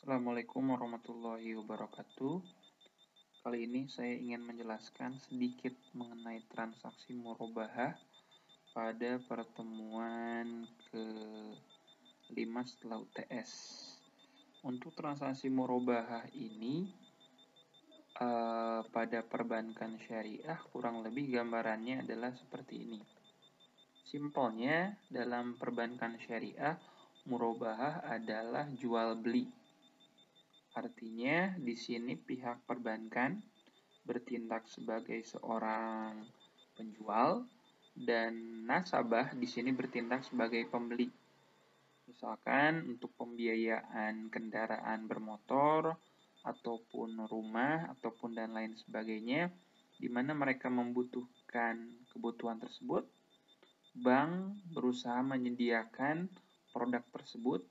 Assalamualaikum warahmatullahi wabarakatuh. Kali ini saya ingin menjelaskan sedikit mengenai transaksi murabahah pada pertemuan ke-5 setelah UTS. Untuk transaksi murabahah ini pada perbankan syariah kurang lebih gambarannya adalah seperti ini. Simpelnya dalam perbankan syariah murabahah adalah jual beli. Artinya di sini pihak perbankan bertindak sebagai seorang penjual dan nasabah di sini bertindak sebagai pembeli. Misalkan untuk pembiayaan kendaraan bermotor ataupun rumah ataupun dan lain sebagainya, di mana mereka membutuhkan kebutuhan tersebut, bank berusaha menyediakan produk tersebut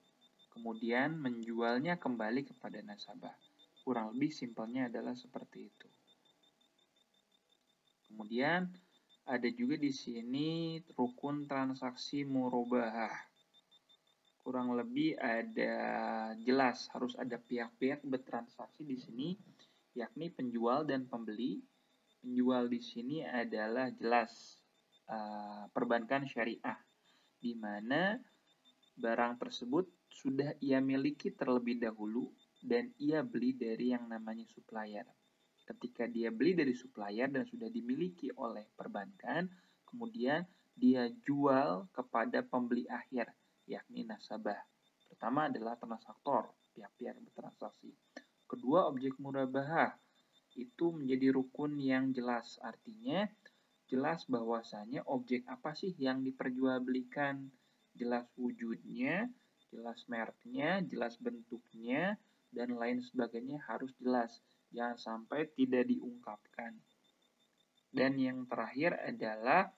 kemudian menjualnya kembali kepada nasabah. Kurang lebih simpelnya adalah seperti itu. Kemudian ada juga di sini rukun transaksi murabahah. Kurang lebih ada jelas harus ada pihak-pihak bertransaksi di sini, yakni penjual dan pembeli. Penjual di sini adalah jelas perbankan syariah, di mana barang tersebut sudah ia miliki terlebih dahulu dan ia beli dari yang namanya supplier. Ketika dia beli dari supplier dan sudah dimiliki oleh perbankan, kemudian dia jual kepada pembeli akhir, yakni nasabah. Pertama adalah transaktor, pihak-pihak bertransaksi. Kedua, objek murabahah. Itu menjadi rukun yang jelas, artinya jelas bahwasanya objek apa sih yang diperjualbelikan, jelas wujudnya, jelas mereknya, jelas bentuknya, dan lain sebagainya harus jelas. Jangan sampai tidak diungkapkan. Dan yang terakhir adalah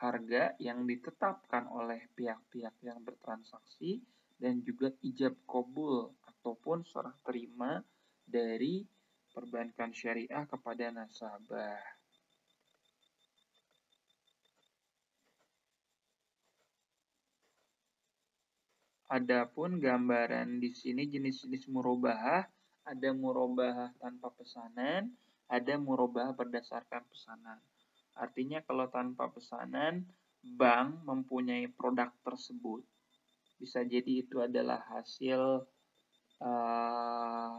harga yang ditetapkan oleh pihak-pihak yang bertransaksi dan juga ijab qabul ataupun serah terima dari perbankan syariah kepada nasabah. Adapun gambaran di sini jenis-jenis murabahah, ada murabahah tanpa pesanan, ada murabahah berdasarkan pesanan. Artinya kalau tanpa pesanan, bank mempunyai produk tersebut. Bisa jadi itu adalah hasil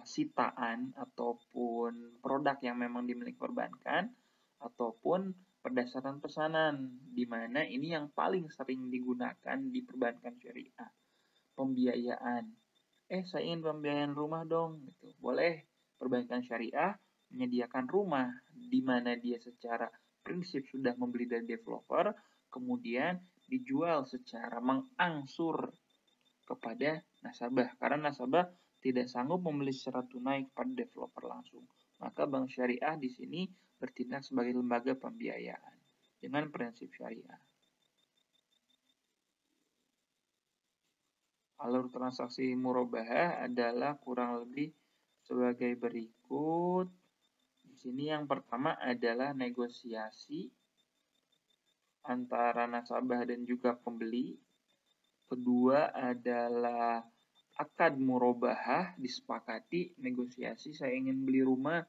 sitaan ataupun produk yang memang dimiliki perbankan, ataupun berdasarkan pesanan, di mana ini yang paling sering digunakan di perbankan syariah. Pembiayaan. Saya ingin pembiayaan rumah dong. Gitu. Boleh perbankan syariah menyediakan rumah di mana dia secara prinsip sudah membeli dari developer, kemudian dijual secara mengangsur kepada nasabah. Karena nasabah tidak sanggup membeli secara tunai kepada developer langsung. Maka bank syariah di sini bertindak sebagai lembaga pembiayaan dengan prinsip syariah. Alur transaksi murabahah adalah kurang lebih sebagai berikut. Di sini yang pertama adalah negosiasi antara nasabah dan juga pembeli. Kedua adalah akad murabahah, disepakati, negosiasi, saya ingin beli rumah.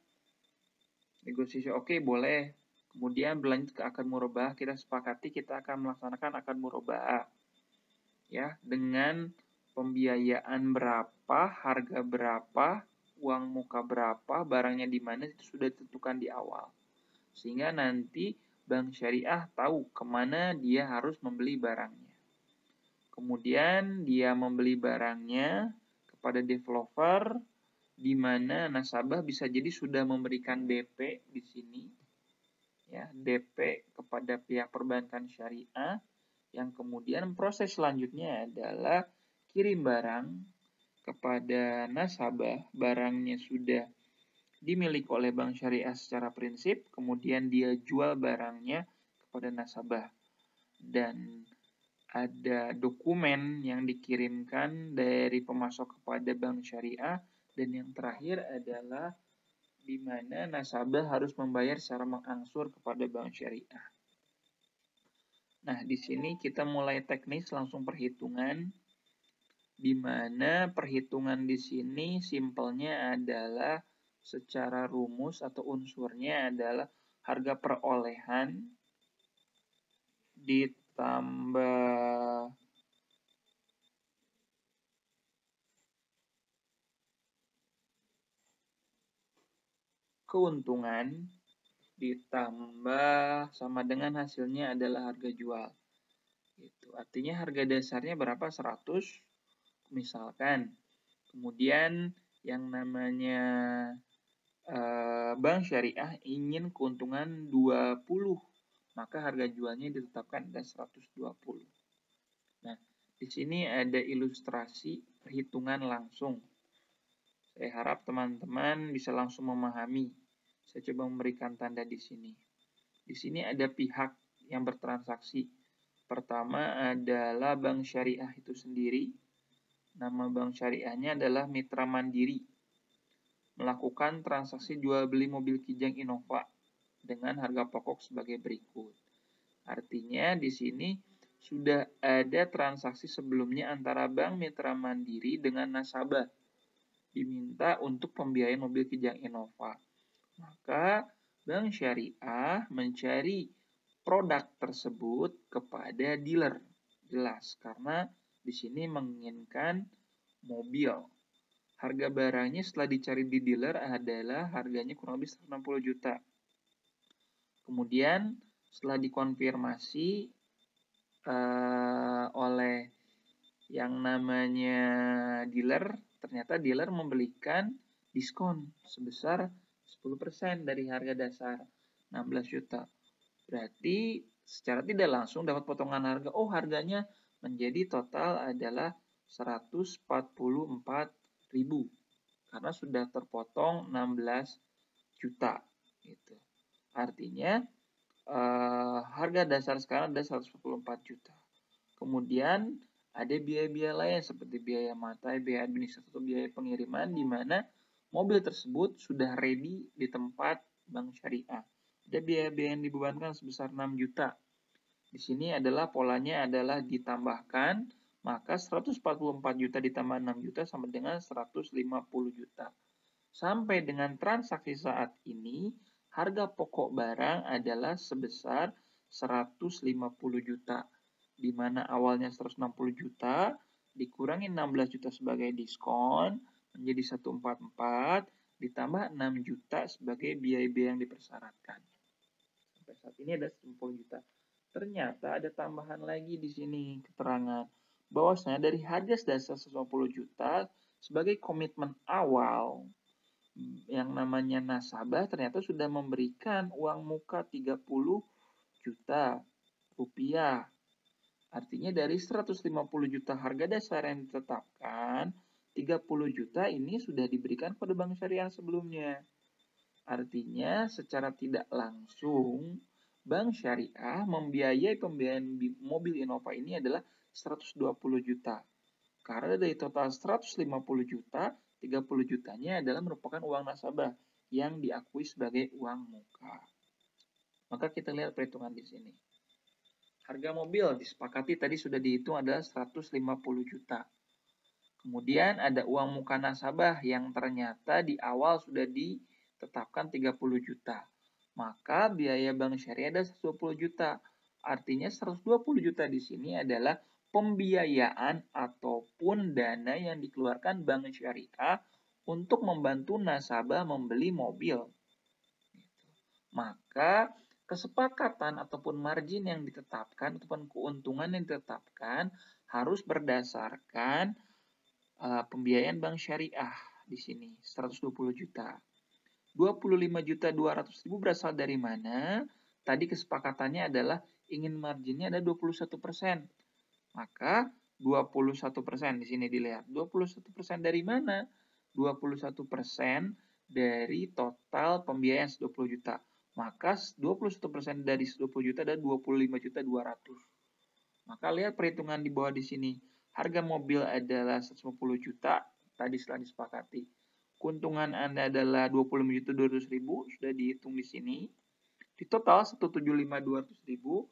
Negosiasi, oke, boleh. Kemudian berlanjut ke akad murabahah, kita sepakati kita akan melaksanakan akad murabahah. Ya, dengan pembiayaan berapa, harga berapa, uang muka berapa, barangnya di mana itu sudah ditentukan di awal. Sehingga nanti bank syariah tahu kemana dia harus membeli barangnya. Kemudian dia membeli barangnya kepada developer, di mana nasabah bisa jadi sudah memberikan DP di sini, ya, DP kepada pihak perbankan syariah, yang kemudian proses selanjutnya adalah kirim barang kepada nasabah, barangnya sudah dimiliki oleh bank syariah secara prinsip, kemudian dia jual barangnya kepada nasabah. Dan ada dokumen yang dikirimkan dari pemasok kepada bank syariah, dan yang terakhir adalah di mana nasabah harus membayar secara mengangsur kepada bank syariah. Nah, di sini kita mulai teknis langsung perhitungan. di mana perhitungan di sini simpelnya adalah secara rumus atau unsurnya adalah harga perolehan ditambah keuntungan ditambah sama dengan hasilnya adalah harga jual. Gitu. Artinya harga dasarnya berapa? 100 misalkan. Kemudian yang namanya bank syariah ingin keuntungan 20, maka harga jualnya ditetapkan ada 120. Nah, di sini ada ilustrasi perhitungan langsung. Saya harap teman-teman bisa langsung memahami. Saya coba memberikan tanda di sini. Di sini ada pihak yang bertransaksi. Pertama adalah bank syariah itu sendiri. Nama bank syariahnya adalah Mitra Mandiri. Melakukan transaksi jual beli mobil Kijang Innova dengan harga pokok sebagai berikut. Artinya di sini sudah ada transaksi sebelumnya antara Bank Mitra Mandiri dengan nasabah. Diminta untuk pembiayaan mobil Kijang Innova. Maka Bank Syariah mencari produk tersebut kepada dealer. Jelas, karena di sini menginginkan mobil. Harga barangnya setelah dicari di dealer adalah harganya kurang lebih 160 juta. Kemudian setelah dikonfirmasi oleh yang namanya dealer, ternyata dealer memberikan diskon sebesar 10% dari harga dasar 16 juta. Berarti secara tidak langsung dapat potongan harga. Oh, harganya menjadi total adalah 144.000 karena sudah terpotong 16 juta gitu. Artinya harga dasar sekarang ada 144 juta. Kemudian ada biaya-biaya lain seperti biaya matai, biaya administratif, atau biaya pengiriman di mana mobil tersebut sudah ready di tempat bank syariah. Ada biaya-biaya yang dibebankan sebesar 6 juta. Di sini adalah polanya adalah ditambahkan, maka 144 juta ditambah 6 juta sama dengan 150 juta. Sampai dengan transaksi saat ini, harga pokok barang adalah sebesar 150 juta. Di mana awalnya 160 juta, dikurangi 16 juta sebagai diskon, menjadi 144, ditambah 6 juta sebagai biaya-biaya yang dipersyaratkan. Sampai saat ini ada 90 juta. Ternyata ada tambahan lagi di sini keterangan bahwasanya dari harga dasar 150 juta sebagai komitmen awal yang namanya nasabah ternyata sudah memberikan uang muka 30 juta rupiah. Artinya dari 150 juta harga dasar yang ditetapkan, 30 juta ini sudah diberikan pada bank syariah sebelumnya. Artinya secara tidak langsung, bank syariah membiayai pembiayaan mobil Innova ini adalah 120 juta. Karena dari total 150 juta, 30 jutanya adalah merupakan uang nasabah yang diakui sebagai uang muka. Maka kita lihat perhitungan di sini. Harga mobil disepakati tadi sudah dihitung adalah 150 juta. Kemudian ada uang muka nasabah yang ternyata di awal sudah ditetapkan 30 juta. Maka biaya bank syariah ada 120 juta. Artinya 120 juta di sini adalah pembiayaan ataupun dana yang dikeluarkan bank syariah untuk membantu nasabah membeli mobil. Maka kesepakatan ataupun margin yang ditetapkan ataupun keuntungan yang ditetapkan harus berdasarkan pembiayaan bank syariah di sini 120 juta. 25.200.000 berasal dari mana? Tadi kesepakatannya adalah ingin marginnya ada 21%. Maka 21% di sini dilihat. 21% dari mana? 21% dari total pembiayaan 120 juta. Maka 21% dari 120 juta ada 25.200. Maka lihat perhitungan di bawah di sini. Harga mobil adalah 150 juta tadi setelah disepakati. Keuntungan Anda adalah 25.200.000 sudah dihitung di sini. Di total 175.200.000